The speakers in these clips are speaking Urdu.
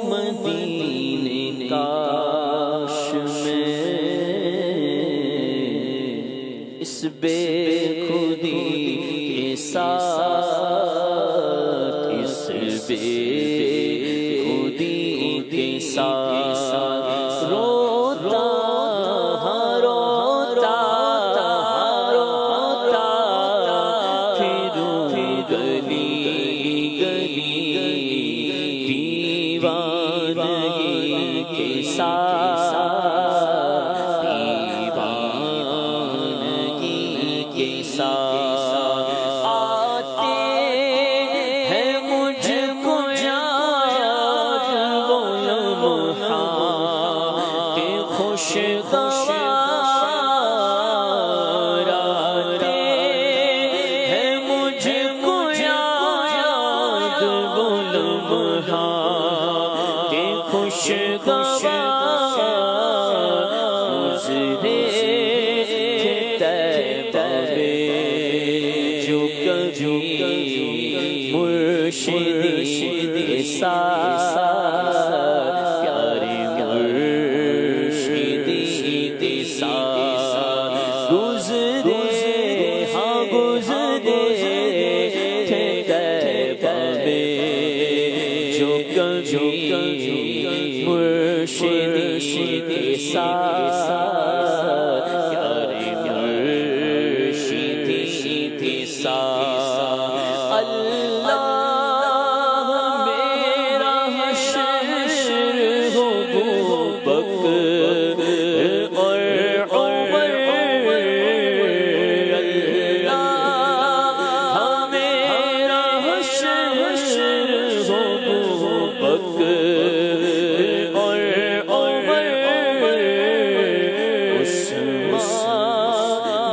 مدینے کاش میں اس بے خودی کے ساتھ، اس بے خودی کے ساتھ روتا روتا روتا پھروں گلی گلی دیوانگی کے ساتھ، دیوانگی کے ساتھ آتے ہیں مجھ کو یاد وہ لمحات خوشگوار، آتے ہیں مجھ کو یاد وہ لمحات خوشگوار، گزرے طیبہ میں جو کبھی مرشد کے ساتھ، پیارے مرشد کے ساتھ گزرے، ہاں گزرے تھے طیبہ میں جو کبھی مرشد کے ساتھ، پیارے مرشد کے ساتھ۔ اللہ میرا حشر ہو ابو بکر اور عمر، اللہ میرا حشر ہو ابو بکر اور عمر، عثمان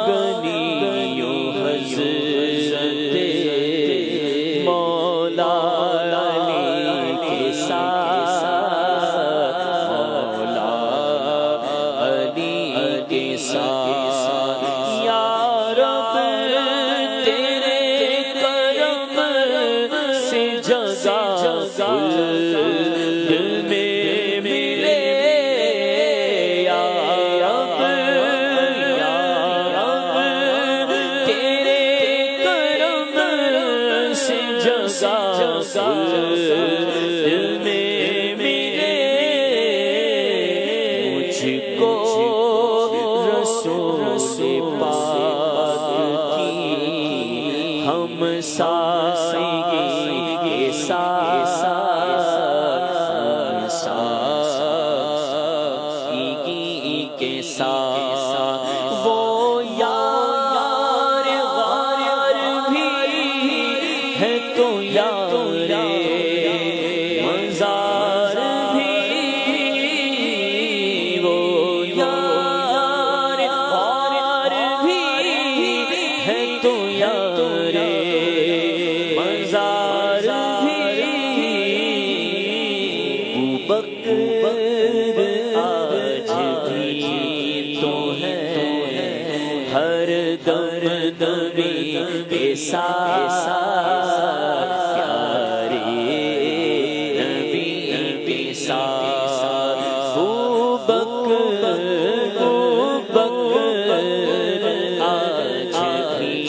غنی و حضرت مولا علی کے ساتھ، مولا علی کے ساتھ۔ یا رب تیرے کرم سے جگہ خلد میں ملے، یا رب تیرے کرم سے جگہ خلد میں ملے، مجھ کو رسول پاک کی ہمسائیگی کے ساتھ، ہمسائیگی کے ساتھ وہ یار غار بھی ہے تو یار مزار بھی، وہ یار غار بھی ہے تو یار مزار بھی۔ ابو بکر آج بھی تو ہے ہر دم نبی کے ساتھ، پیارے نبی کے ساتھ۔ ابو بکر آج بھی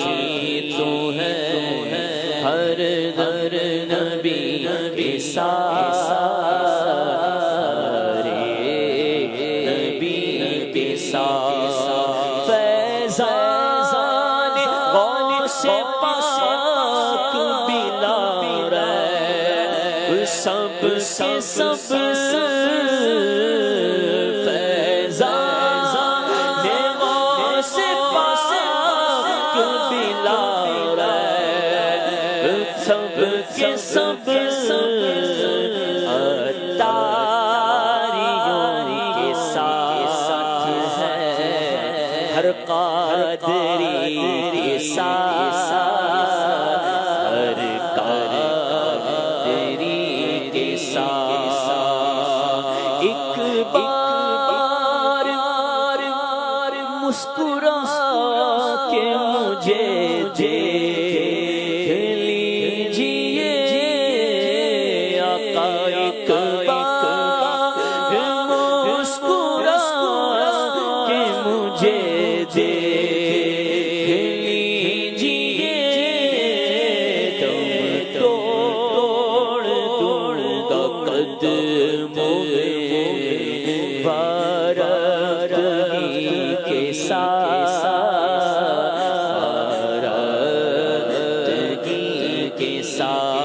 تو ہے ہر در نبی کے ساتھ، نبی کے ساتھ۔ فیضان غوث پاک بلال سب سے سب فیضان غوث پاک بلال سب کے سب اتاریوں کے ساتھ ہے، ہر قادری کے ساتھ، ہر قادری کے ساتھ۔ ایک بار مسکرا کے مجھے دیکھ لیجیے، ایک بار مسکرا کہ مجھے دیکھ لیجیے تم توڑ دوں گا قدموں میں وارفتگی کے ساتھ وارفتگی کے ساتھ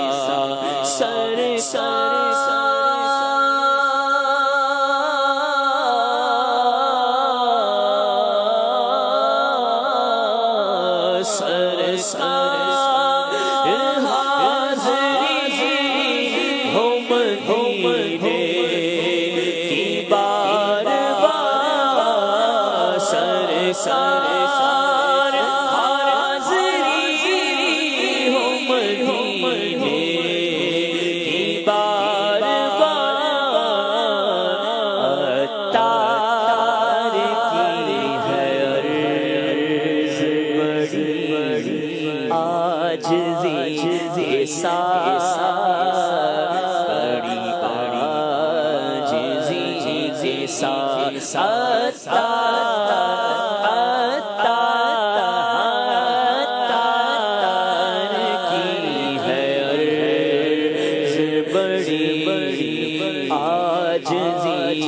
بڑی عاجزی